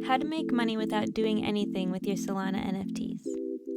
How to make money without doing anything with your Solana NFTs.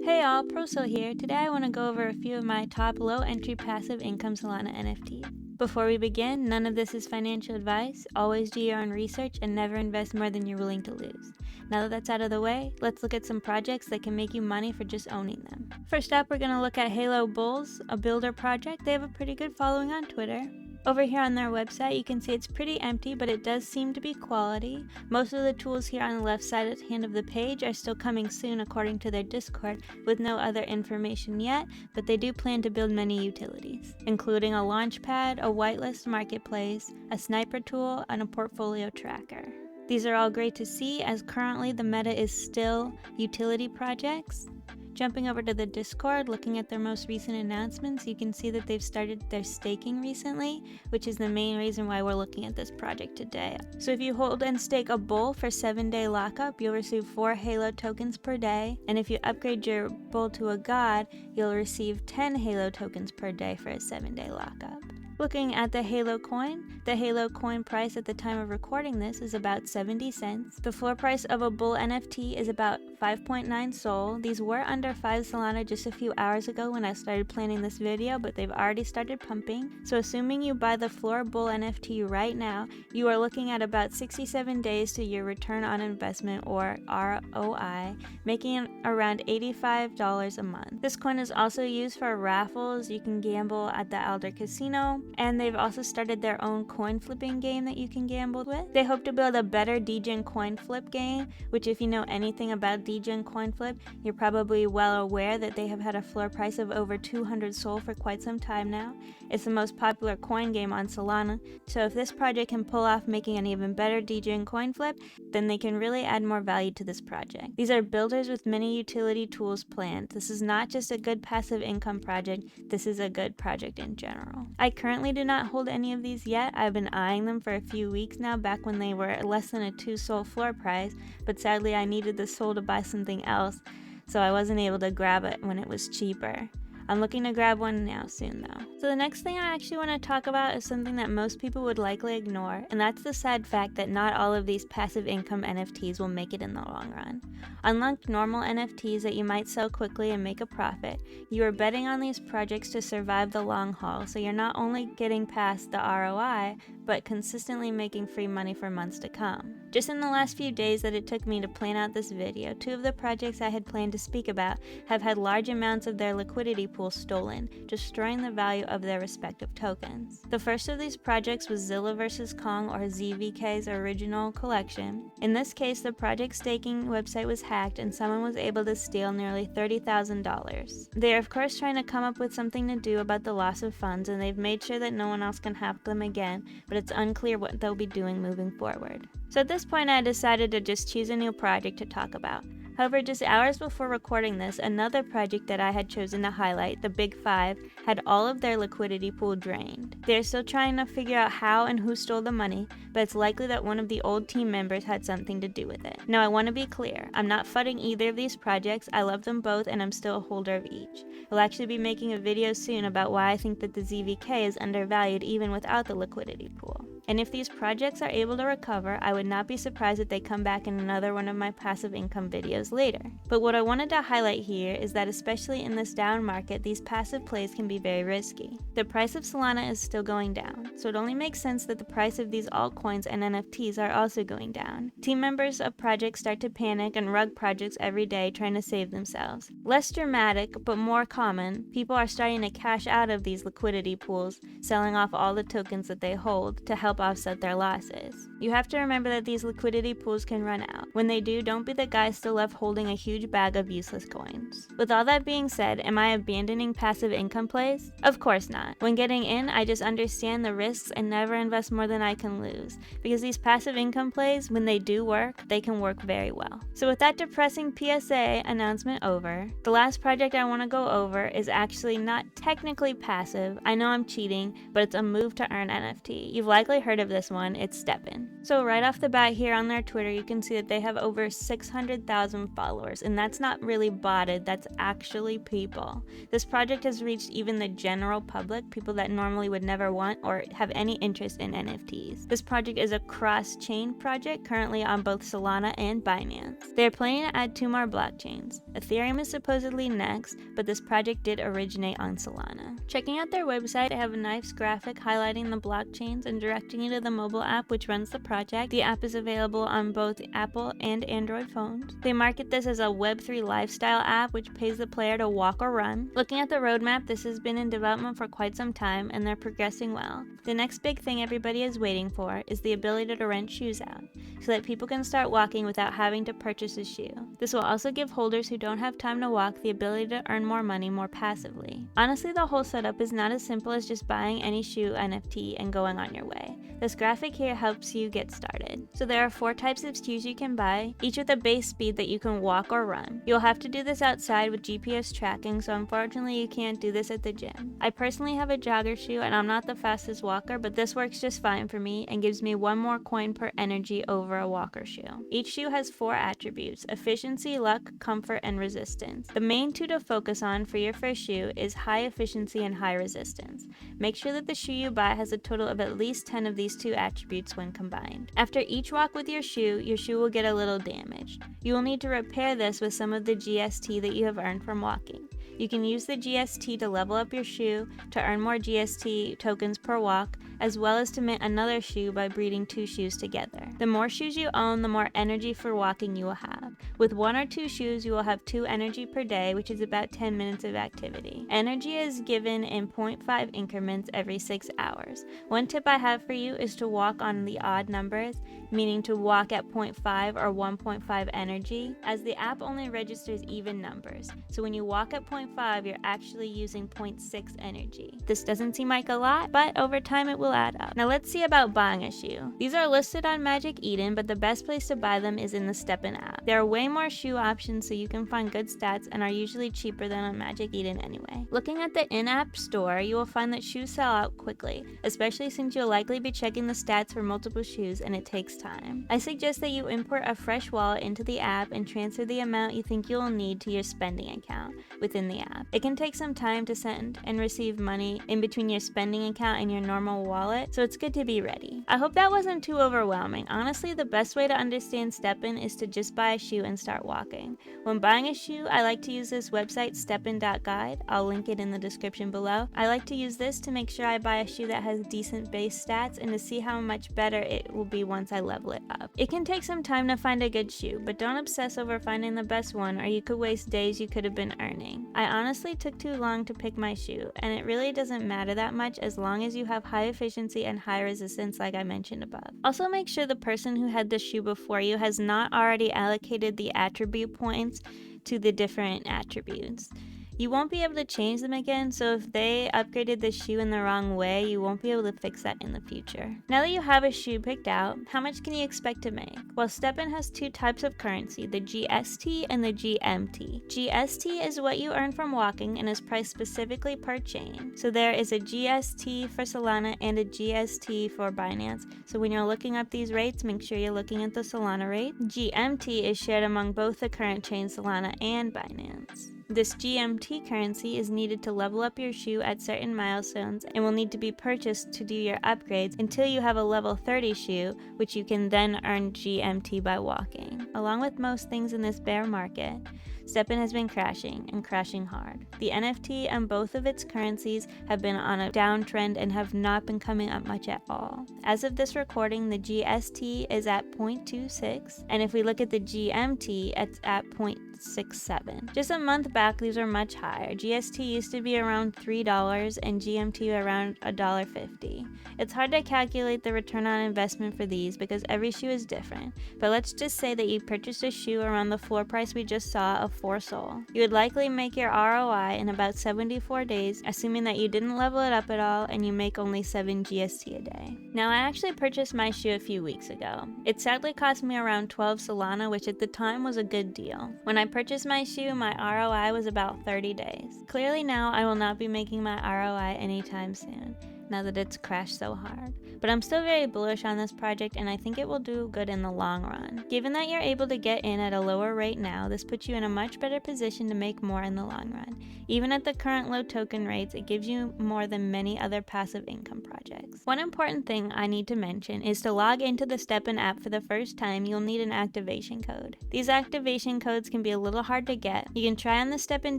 Hey all, Purrple here. Today I want to go over a few of my top low entry passive income Solana NFTs. Before we begin, none of this is financial advice. Always do your own research and never invest more than you're willing to lose. Now that that's out of the way, let's look at some projects that can make you money for just owning them. First up, we're going to look at Halo Bulls, a builder project. They have a pretty good following on Twitter. Over here on their website, you can see it's pretty empty, but it does seem to be quality. Most of the tools here on the left side hand of the page are still coming soon according to their Discord, with no other information yet, but they do plan to build many utilities, including a launchpad, a whitelist marketplace, a sniper tool, and a portfolio tracker. These are all great to see, as currently the meta is still utility projects. Jumping over to the Discord, looking at their most recent announcements, you can see that they've started their staking recently, which is the main reason why we're looking at this project today. So if you hold and stake a bull for 7-day lockup, you'll receive 4 Halo tokens per day, and if you upgrade your bull to a god, you'll receive 10 Halo tokens per day for a 7-day lockup. Looking at the Halo coin price at the time of recording this is about 70 cents. The floor price of a bull NFT is about 5.9 Sol. These were under 5 Solana just a few hours ago when I started planning this video, but they've already started pumping. So assuming you buy the floor bull NFT right now, you are looking at about 67 days to your return on investment, or ROI, making it around $85 a month. This coin is also used for raffles. You can gamble at the Alder Casino, and they've also started their own coin flipping game that you can gamble with. They hope to build a better degen coin flip game, which if you know anything about degen coin flip, you're probably well aware that they have had a floor price of over 200 Sol for quite some time now. It's the most popular coin game on Solana, so if this project can pull off making an even better degen coin flip, then they can really add more value to this project. These are builders with many utility tools planned. This is not just a good passive income project, this is a good project in general. I currently do not hold any of these yet. I've been eyeing them for a few weeks now, back when they were less than a 2 Sol floor price, but sadly I needed the Sol to buy something else, so I wasn't able to grab it when it was cheaper. I'm looking to grab one now soon though. So the next thing I actually want to talk about is something that most people would likely ignore, and that's the sad fact that not all of these passive income NFTs will make it in the long run. Unlike normal NFTs that you might sell quickly and make a profit, you are betting on these projects to survive the long haul, so you're not only getting past the ROI, but consistently making free money for months to come. Just in the last few days that it took me to plan out this video, 2 of the projects I had planned to speak about have had large amounts of their liquidity pool stolen, destroying the value of their respective tokens. The first of these projects was Zilla vs Kong, or ZVK's original collection. In this case, the project staking website was hacked and someone was able to steal nearly $30,000. They are of course trying to come up with something to do about the loss of funds, and they've made sure that no one else can hack them again, but it's unclear what they'll be doing moving forward. So at this point I decided to just choose a new project to talk about. However, just hours before recording this, another project that I had chosen to highlight, the Big 5, had all of their liquidity pool drained. They're still trying to figure out how and who stole the money, but it's likely that one of the old team members had something to do with it. Now I want to be clear, I'm not fudding either of these projects. I love them both and I'm still a holder of each. I'll actually be making a video soon about why I think that the ZVK is undervalued even without the liquidity pool. And if these projects are able to recover, I would not be surprised if they come back in another one of my passive income videos later. But what I wanted to highlight here is that especially in this down market, these passive plays can be very risky. The price of Solana is still going down, so it only makes sense that the price of these altcoins and NFTs are also going down. Team members of projects start to panic and rug projects every day trying to save themselves. Less dramatic, but more common, people are starting to cash out of these liquidity pools, selling off all the tokens that they hold to help offset their losses. You have to remember that these liquidity pools can run out. When they do, don't be the guy still left holding a huge bag of useless coins. With all that being said, am I abandoning passive income plays? Of course not. When getting in, I just understand the risks and never invest more than I can lose, because these passive income plays, when they do work, they can work very well. So with that depressing PSA announcement over, the last project I want to go over is actually not technically passive. I know I'm cheating, but it's a move to earn NFT. You've likely heard of this one. It's StepN. So right off the bat here on their Twitter, you can see that they have over 600,000 followers, and that's not really botted, that's actually people. This project has reached even the general public, people that normally would never want or have any interest in NFTs. This project is a cross-chain project currently on both Solana and Binance. They are planning to add 2 more blockchains. Ethereum is supposedly next, but this project did originate on Solana. Checking out their website, they have a nice graphic highlighting the blockchains and directing you to the mobile app which runs the project. The app is available on both Apple and Android phones. They market this as a Web3 lifestyle app which pays the player to walk or run. Looking at the roadmap, this has been in development for quite some time and they're progressing well. The next big thing everybody is waiting for is the ability to rent shoes out, so that people can start walking without having to purchase a shoe. This will also give holders who don't have time to walk the ability to earn more money more passively. Honestly, the whole setup is not as simple as just buying any shoe NFT and going on your way. This graphic here helps you get started. So there are 4 types of shoes you can buy, each with a base speed that you can walk or run. You'll have to do this outside with GPS tracking, so unfortunately you can't do this at the gym. I personally have a jogger shoe and I'm not the fastest walker, but this works just fine for me and gives me 1 more coin per energy over a walker shoe. Each shoe has 4 attributes: efficiency, luck, comfort, and resistance. The main 2 to focus on for your first shoe is high efficiency and high resistance. Make sure that the shoe you buy has a total of at least 10 of these 2 attributes when combined. After each walk with your shoe will get a little damaged. You will need to repair this with some of the GST that you have earned from walking. You can use the GST to level up your shoe, to earn more GST tokens per walk, as well as to mint another shoe by breeding 2 shoes together. The more shoes you own, the more energy for walking you will have. With 1 or 2 shoes, you will have 2 energy per day, which is about 10 minutes of activity. Energy is given in 0.5 increments every 6 hours. One tip I have for you is to walk on the odd numbers, meaning to walk at 0.5 or 1.5 energy, as the app only registers even numbers. So when you walk at 0.5, you're actually using 0.6 energy. This doesn't seem like a lot, but over time it will add up. Now let's see about buying a shoe. These are listed on Magic Eden, but the best place to buy them is in the StepN app. There are way more shoe options, so you can find good stats and are usually cheaper than on Magic Eden anyway. Looking at the in-app store, you will find that shoes sell out quickly, especially since you'll likely be checking the stats for multiple shoes and it takes time. I suggest that you import a fresh wallet into the app and transfer the amount you think you'll need to your spending account within the app. It can take some time to send and receive money in between your spending account and your normal wallet, so it's good to be ready. I hope that wasn't too overwhelming. Honestly, the best way to understand StepN is to just buy a shoe and start walking. When buying a shoe, I like to use this website, stepn.guide. I'll link it in the description below. I like to use this to make sure I buy a shoe that has decent base stats and to see how much better it will be once I level it up. It can take some time to find a good shoe, but don't obsess over finding the best one or you could waste days you could have been earning. I honestly took too long to pick my shoe, and it really doesn't matter that much as long as you have high efficiency and high resistance like I mentioned above. Also make sure the person who had the shoe before you has not already allocated the attribute points to the different attributes. You won't be able to change them again, so if they upgraded the shoe in the wrong way, you won't be able to fix that in the future. Now that you have a shoe picked out, how much can you expect to make? Well, StepN has 2 types of currency, the GST and the GMT. GST is what you earn from walking and is priced specifically per chain. So there is a GST for Solana and a GST for Binance. So when you're looking up these rates, make sure you're looking at the Solana rate. GMT is shared among both the current chain Solana and Binance. This GMT currency is needed to level up your shoe at certain milestones and will need to be purchased to do your upgrades until you have a level 30 shoe, which you can then earn GMT by walking. Along with most things in this bear market, StepN has been crashing and crashing hard. The NFT and both of its currencies have been on a downtrend and have not been coming up much at all. As of this recording, the GST is at 0.26, and if we look at the GMT, it's at 0.67. Just a month back, these were much higher. GST used to be around $3 and GMT around $1.50. It's hard to calculate the return on investment for these because every shoe is different, but let's just say that you purchased a shoe around the floor price we just saw of 4 Sol. You would likely make your ROI in about 74 days, assuming that you didn't level it up at all and you make only 7 GST a day. Now, I actually purchased my shoe a few weeks ago. It sadly cost me around 12 Solana, which at the time was a good deal. When I purchased my shoe, my ROI was about 30 days. Clearly now, I will not be making my ROI anytime soon. now that it's crashed so hard. But I'm still very bullish on this project, and I think it will do good in the long run. Given that you're able to get in at a lower rate now, this puts you in a much better position to make more in the long run. Even at the current low token rates, it gives you more than many other passive income projects. One important thing I need to mention is to log into the StepN app for the first time, you'll need an activation code. These activation codes can be a little hard to get. You can try on the StepN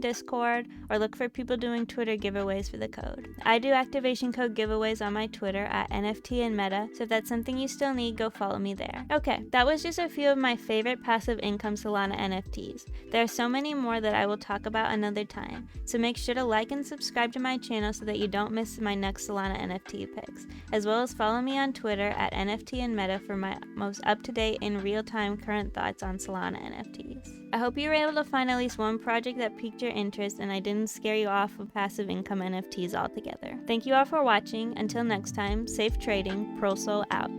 Discord or look for people doing Twitter giveaways for the code. I do activation code giveaways on my Twitter at NFTN Meta, so if that's something you still need, go follow me there. Okay, that was just a few of my favorite passive income Solana NFTs. There are so many more that I will talk about another time, so make sure to like and subscribe to my channel so that you don't miss my next Solana NFT picks, as well as follow me on Twitter at NFTN Meta for my most up-to-date and real-time current thoughts on Solana NFTs. I hope you were able to find at least one project that piqued your interest and I didn't scare you off of passive income NFTs altogether. Thank you all for watching. Until next time, safe trading, Purrple out.